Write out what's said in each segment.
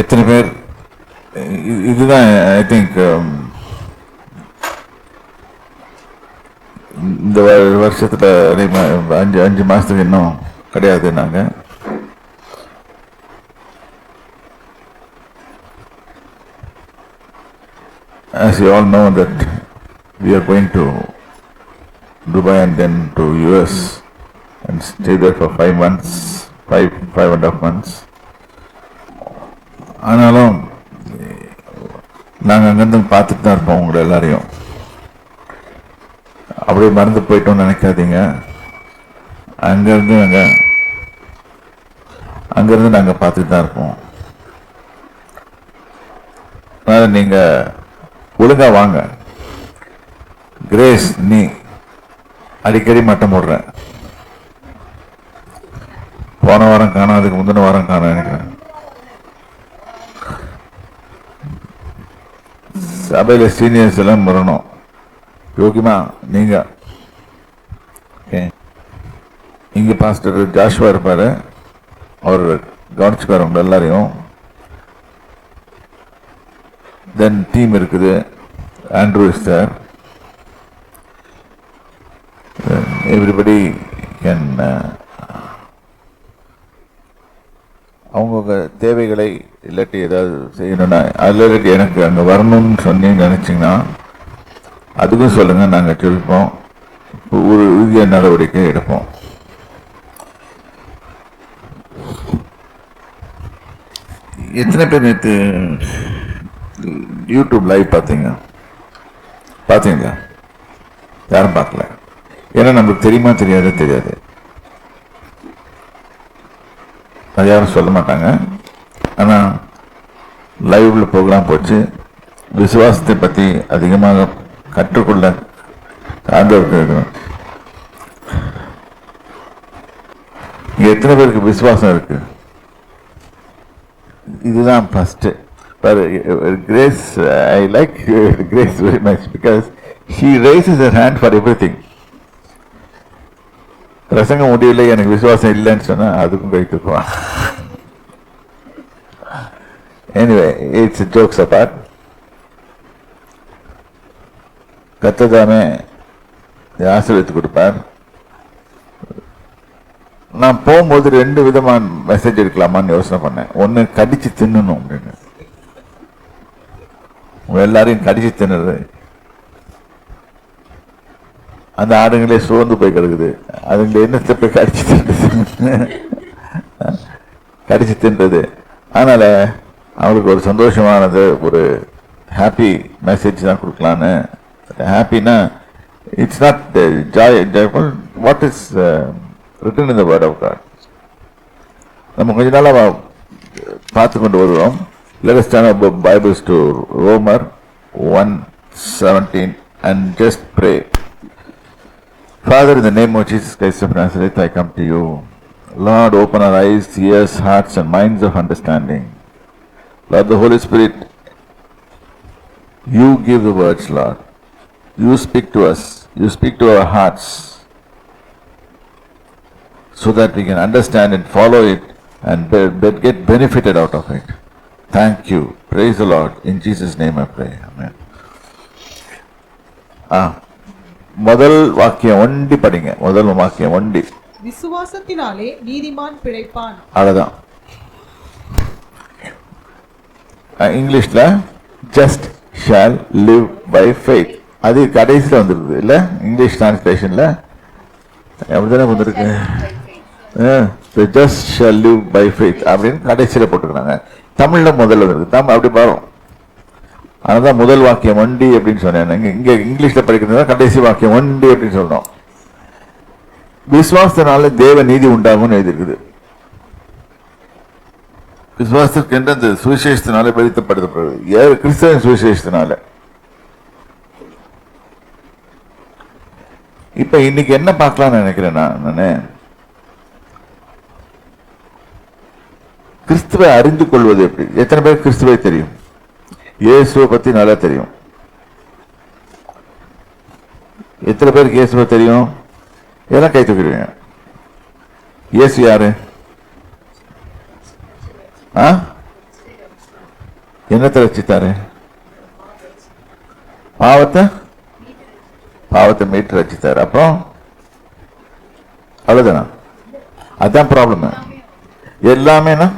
எத்தனை பேர் இதுதான் ஐ திங்க் இந்த வருஷத்துல அஞ்சு மாசத்துக்கு இன்னும் கிடையாது. நாங்கள் as you all know that we are going to Dubai and then to US and stay there for 5 months, five and a half months. ஆனாலும் நாங்கள் அங்கேருந்து பார்த்துட்டு தான் இருப்போம் உங்களை எல்லாரையும். அப்படியே மறந்து போயிட்டோம்னு நினைக்காதீங்க. அங்கேருந்து நாங்கள் பார்த்துட்டு தான் இருப்போம். அதனால் நீங்கள் ஒழுங்கா வாங்க. கிரேஸ், நீ அடிக்கடி மட்டம் போடுற. போன வாரம் காணும், அதுக்கு முந்தின வாரம் காணும் நினைக்கிறேன். சபையில சீனியர்ஸ் எல்லாம் வரணும். யோகிமா நீங்க இங்க பாஸ்டர் ஜாஷுவா இருப்பாரு, அவர் கவனிச்சுக்காரு உங்க எல்லாரையும். தென் டீம் இருக்குது, Andrew is there. Everybody can அவங்கவுங்க தேவைகளை இல்லாட்டி ஏதாவது செய்யணும்னா அதில் எனக்கு அங்கே வரணும்னு சொன்னீங்கன்னு நினச்சிங்கன்னா அதுக்கும் சொல்லுங்கள், நாங்கள் சொல்லிப்போம். ஒரு உறுதிய நடவடிக்கை எடுப்போம். எத்தனை பேர் நேற்று யூடியூப் லைவ் பார்த்தீங்களா? யாரும் பார்க்கல. ஏன்னா நம்மளுக்கு தெரியுமா தெரியாது. அது யாரும் சொல்ல மாட்டாங்க. ஆனால் லைவ்ல ப்ரோக்ராம் போச்சு. விசுவாசத்தை பற்றி அதிகமாக கற்றுக்கொள்ள ஆண்டவருக்கு இங்க எத்தனை பேருக்கு விசுவாசம் இருக்கு? இதுதான் first. Grace, I like Grace very much because she raises her hand for everything. பிரசங்க முடியல, எனக்கு விசுவாசம் இல்லைன்னு சொன்னா அதுக்கும் கை தூக்குவான். Anyway, it's jokes apart. கர்த்தர் ஆசீர்வதித்து கொடுப்பார். நான் போகும்போது 2 விதமான மெசேஜ் எடுக்கலாமான்னு யோசனை பண்ணேன். ஒன்று, கடிச்சு தின்னணும் அப்படின்னு. எல்லாரையும் கடிச்சு தின்னுறது. அந்த ஆடுங்களே சோர்ந்து போய் கிடக்குது. அதுங்களே என்னத்தை போய் கடிச்சு தின்றது. அதனால அவங்களுக்கு ஒரு சந்தோஷமானது, ஒரு ஹாப்பி மெசேஜ் தான் கொடுக்கலான்னு. ஹாப்பினா it's not joyful, what is written in the word of God. நம்ம கொஞ்ச நாளாக பார்த்து கொண்டு வருவோம். Let us turn our Bibles to Romans 1:17 and just pray. Father, in the name of Jesus Christ of Nazareth, I come to you. Lord, open our eyes, ears, hearts and minds of understanding. Lord, the Holy Spirit, you give the words, Lord. You speak to us. You speak to our hearts so that we can understand and follow it and get benefited out of it. Thank you. Praise the Lord. In Jesus' name I pray. Amen. முதல் வாக்கியம் ஒண்டி படிங்க. முதல் வாக்கியம் ஒண்டி. விசுவாசத்தினாலே நீதிமான் பிழைப்பான். அவ்வளவுதான். இங்கிலீஷ்ல just shall live by faith. அது கடைசியில் வந்துருக்குது இல்ல? இங்கிலீஷ் டிரான்ஸ்லேஷன்ல அப்படித்தானே வந்துருக்கு. just shall live by faith அப்படின்னு கடைசியில் போட்டுக்கிறாங்க. தமிழ்ல முதல்ல வந்துருக்கு. தமிழ் அப்படி பாரும். அதுதான் முதல் வாக்கியம் ஒண்டி அப்படின்னு சொன்னேன். இங்க இங்கிலீஷ்ல படிக்கிறது கடைசி வாக்கியம் ஒண்டி அப்படின்னு சொல்றோம். விசுவாசத்தினால தேவ நீதி உண்டாகும்னு எழுதிருக்குது. விசுவாசத்திற்கு என்ற அந்த சுவிசேஷத்தினால வெளிப்படுத்தப்படுது. கிறிஸ்தவ சுவிசேஷத்தினால. இப்ப இன்னைக்கு என்ன பார்க்கலாம்னு நினைக்கிறேன் நானு, கிறிஸ்துவை அறிந்து கொள்வது எப்படி? எத்தனை பேர் கிறிஸ்துவை தெரியும்? இயேசுவை பத்தி நல்லா தெரியும். எத்தனை பேருக்கு இயேசுவை தெரியும்? எல்லாம் கை தூக்கிடுவீங்க. இயேசு யாரு? என்னத்தை ரச்சித்தாரு? பாவத்தை மீட்டு ரச்சித்தாரு. அப்புறம் அவ்வளவுதானா? அதான் ப்ராப்ளம். எல்லாமேனா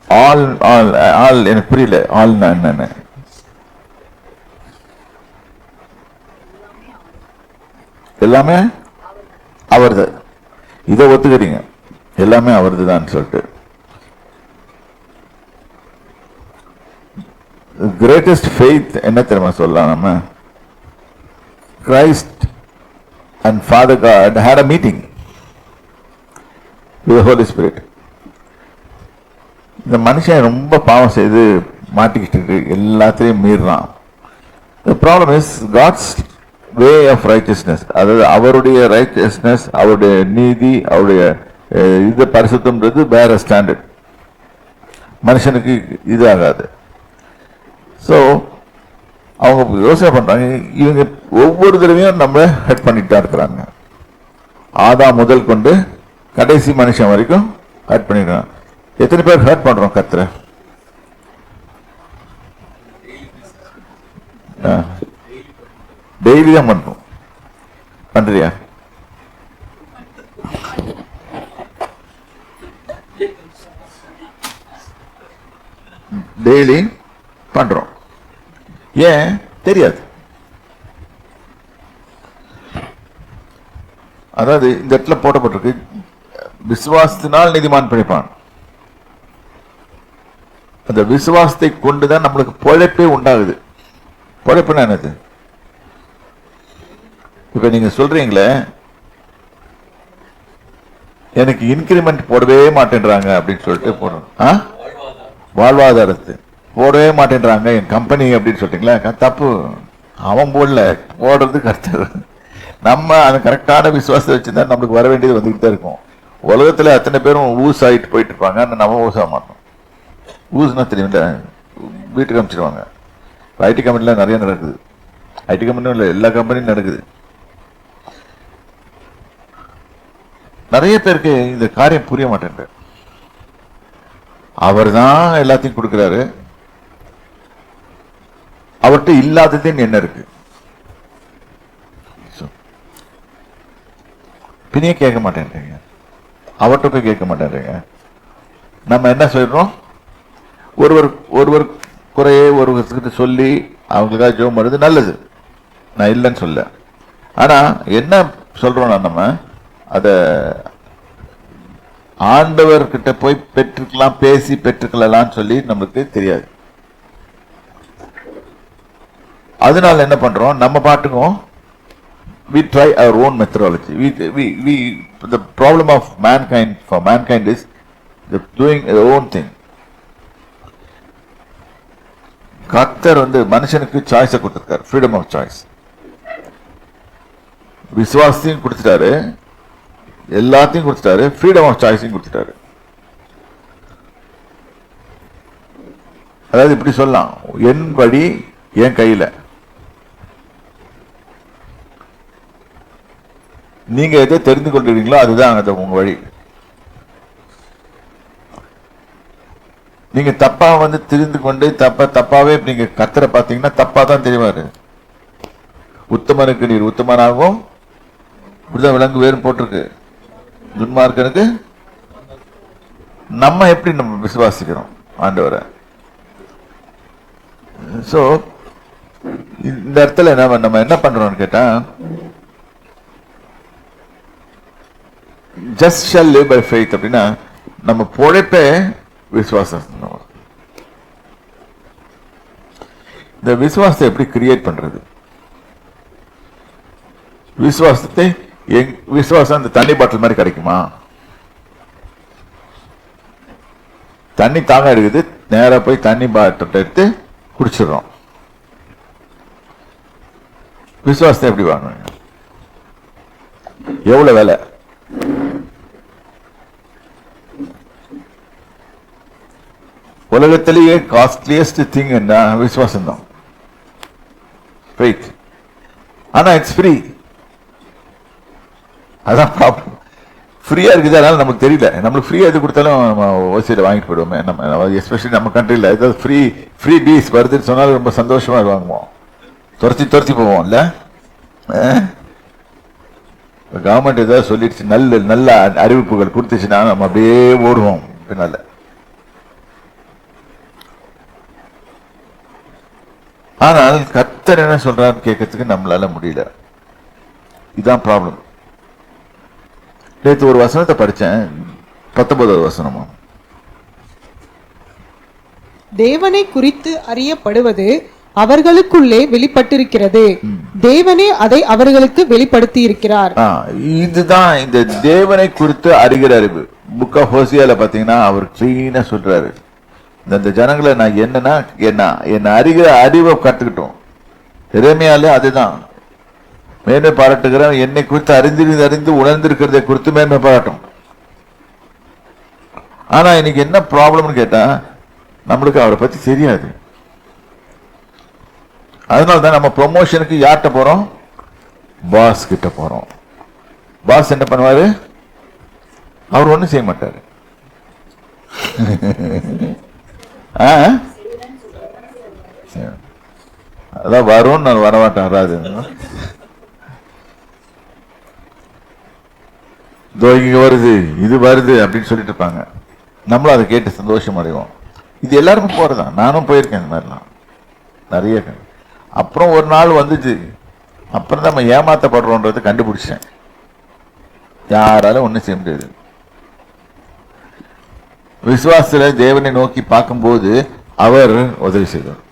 ஆல் ஆல் ஆல் எனக்கு புரியல. ஆல்னா என்னன்னு? எல்லாமே அவர்து. இதை ஒத்துக்கிறீங்க, எல்லாமே அவர்து தான் சொல்லிட்டு. கிரேட்டஸ்ட் ஃபெய்த் என்ன தெரியுமா சொல்லலாம் நம்ம? Christ and Father God had a meeting with the Holy Spirit. இந்த மனுஷன் ரொம்ப பாவம் செய்து மாட்டிக்கிட்டு இருக்கு, எல்லாத்தையும் மீறான். The problem is God's way of righteousness. அதாவது அவருடைய ரைச்சஸ்னஸ், அவருடைய நீதி, அவருடைய இது பரிசுத்தம்ன்றது வேற ஸ்டாண்டர்ட். மனுஷனுக்கு இது ஆகாது. ஸோ அவங்க யோசனை பண்றாங்க, இவங்க ஒவ்வொரு தடவையும் நம்ம ஹர்ட் பண்ணிட்டு தான் இருக்கிறாங்க. ஆதாம் முதல் கொண்டு கடைசி மனுஷன் வரைக்கும் ஹர்ட் பண்ணிடுறாங்க. எத்தனை பேர் ஹர்ட் பண்றோம் கர்த்தரை? டெய்லி தான் பண்றோம். பண்றியா? டெய்லி பண்றோம். ஏன் தெரியாது? அதாவது இந்த இடத்துல போடப்பட்டிருக்கு, விசுவாசத்தினால் நீதிமான் பிழைப்பான். அந்த விசுவாசத்தை கொண்டுதான் நம்மளுக்கு பொழைப்பே உண்டாகுது. பொழைப்புனா என்னது? இப்ப நீங்க சொல்றீங்களே, எனக்கு இன்கிரிமெண்ட் போடவே மாட்டேன்றாங்க அப்படின்னு சொல்லிட்டு போடுறோம். வாழ்வாதாரத்து போடவே மாட்டேன்றாங்க என் கம்பெனி அப்படின்னு சொல்லிட்டீங்களா? தப்பு. அவன் போடல, போடுறது கர்த்தர். நம்ம அந்த கரெக்டான விசுவாசத்தை வச்சுதான் நம்மளுக்கு வர வேண்டியது வந்துகிட்டு தான் இருக்கும். உலகத்துல அத்தனை பேரும் ஊஸ் ஆகிட்டு போயிட்டு இருப்பாங்க, நம்ம ஊஸ் ஆக மாட்டோம். ஊஸ்னா தெரியுமில்ல, வீட்டுக்கு அனுப்பிச்சிடுவாங்க. ஐடி கம்பெனில நிறைய நடக்குது. ஐடி கம்பெனியும் இல்லை, எல்லா கம்பெனியும் நடக்குது. நிறைய பேருக்கு இந்த காரியம் புரிய மாட்டேன். அவர் தான் எல்லாத்தையும் கொடுக்கிறாரு, அவர்கிட்ட இல்லாதது என்ன இருக்கு? பின்னையே கேட்க மாட்டேன்றீங்க, அவர்கிட்ட போய் கேட்க மாட்டேன்றீங்க. நம்ம என்ன சொல்றோம்? ஒருவர் குறையே ஒருவர்கிட்ட சொல்லி அவங்களுக்காக ஜெபம் பண்ணுறது நல்லது, நான் இல்லைன்னு சொல்ல. ஆனா என்ன சொல்றோம்னா, நம்ம அத ஆண்டவர்கிட்ட போய் பெற்றுக்கலாம், பேசி பெற்றுக்கலாம் சொல்லி நம்மளுக்கு தெரியாது. அதனால என்ன பண்றோம்? நம்ம பாட்டுக்கும் we try our own methodology. The problem of mankind, for mankind, is doing their own thing. கர்த்தர் மனுஷனுக்கு சாய்ஸை கொடுத்திருக்காரு, ஃப்ரீடம் ஆஃப் சாய்ஸ். விசுவாசத்தையும் கொடுத்துட்டாரு, எல்லாத்தையும் கொடுத்துட்டாரு, ஃப்ரீடம் ஆஃப் சாய்ஸையும் கொடுத்துட்டாரு. அதாவது இப்படி சொல்லலாம், என் வழி என் கையில, நீங்க எதை தெரிந்து கொள்றீங்களோ அதுதான் உங்க வழி. நீங்க தப்பா தெரிந்து கொண்டு தப்பாவே நீங்க கர்த்தரை பார்த்தீங்கன்னா தப்பா தான் தெரிவாரு. உத்தமனுக்கு நீர் உத்தமனாகவும் விலங்கு வேறும் போட்டிருக்கு, துன்மார்க்கனுக்கு. நம்ம எப்படி நம்ம விசுவாசிக்கிறோம் ஆண்டவரை? சோ இந்த இடத்துல நம்ம என்ன பண்றோம்னு கேட்டா, just shall live by faith அப்படின்னா நம்ம பொழைப்பே விசுவாசம். இந்த விசுவாசத்தை எப்படி கிரியேட் பண்றது? விசுவாசம் அந்த தண்ணி பாட்டில் மாதிரி கிடைக்குமா? தண்ணி தாங்க எடுக்குது, நேரா போய் தண்ணி பாட்டில் எடுத்து குடிச்சிடறோம். விசுவாசத்தை எப்படி வாங்குவீங்க? எவ்வளவு வேலை? உலகத்திலேயே காஸ்ட்லியஸ்ட் திங் என்ன? விசுவாசம் தான், ஆனா இட்ஸ் ஃப்ரீ. அதான் ப்ராப்ளம். ஃப்ரீயா இருக்குது, அதனால நமக்கு தெரியல. நம்மளுக்கு ஃப்ரீயா எது கொடுத்தாலும் நம்ம ஓசியில வாங்கிட்டு போயிடுவோமே. நம்ம எஸ்பெஷலி நம்ம கண்ட்ரியில் ஏதாவது ஃப்ரீ பீஸ் வருதுன்னு சொன்னாலும் ரொம்ப சந்தோஷமா வாங்குவோம், துரத்தி போவோம்ல. கவர்மெண்ட் ஏதாவது சொல்லிடுச்சு, நல்ல அறிவிப்புகள் கொடுத்துச்சுன்னா நம்ம அப்படியே ஓடுவோம் பின்னால. ஆனால் கர்த்தர் என்ன சொல்றான்னு கேட்கறதுக்கு நம்மளால முடியல. இதுதான் ப்ராப்ளம். நேற்று ஒரு வசனத்தை படிச்சேன், 19வது வசனமா, தேவனை குறித்து அறியப்படுவது அவர்களுக்குள்ளே வெளிப்பட்டிருக்கிறது, தேவனே அதை அவர்களுக்கு வெளிப்படுத்தி இருக்கிறார். இதுதான் இந்த தேவனை குறித்து அறிகிற அறிவு. புக் ஆஃப் ஹோசியால பாத்தீங்கன்னா அவர் கிளீனா சொல்றாரு, இந்த ஜனங்களை நான் என்ன அறிகிற அறிவை கத்துக்கிட்டோம். எரேமியால அதுதான் மேன்மை பாராட்டுகிறேன், என்னை குறித்து அறிந்து உணர்ந்திருக்கிறதை குறித்து மேன்மை பாராட்டும். ஆனா இன்னைக்கு என்ன ப்ராப்ளம்னு கேட்டா, நம்மளுக்கு அவரை பத்தி தெரியாது. அதனால்தான் நம்ம ப்ரொமோஷனுக்கு யார்கிட்ட போறோம்? பாஸ் கிட்ட போறோம். பாஸ் என்ன பண்ணுவாரு? அவர் ஒண்ணும் செய்ய மாட்டாரு. அதான் வரும், நான் வரமாட்டேன், வராது. இங்க வருது, இது வருது அப்படின்னு சொல்லிட்டு இருப்பாங்க. நம்மளும் அதை கேட்டு சந்தோஷம் அடைவோம். இது எல்லாருக்கும் போறதான், நானும் போயிருக்கேன் இந்த மாதிரிலாம் நிறைய. அப்புறம் ஒரு நாள் வந்துச்சு, அப்புறம் தான் நம்ம ஏமாத்தப்படுறோன்றதை கண்டுபிடிச்சேன். யாராலும் ஒன்றும் செய்ய முடியாது. விசுவாசத்துல தேவனை நோக்கி பார்க்கும்போது அவர் உதவி செய்வார்.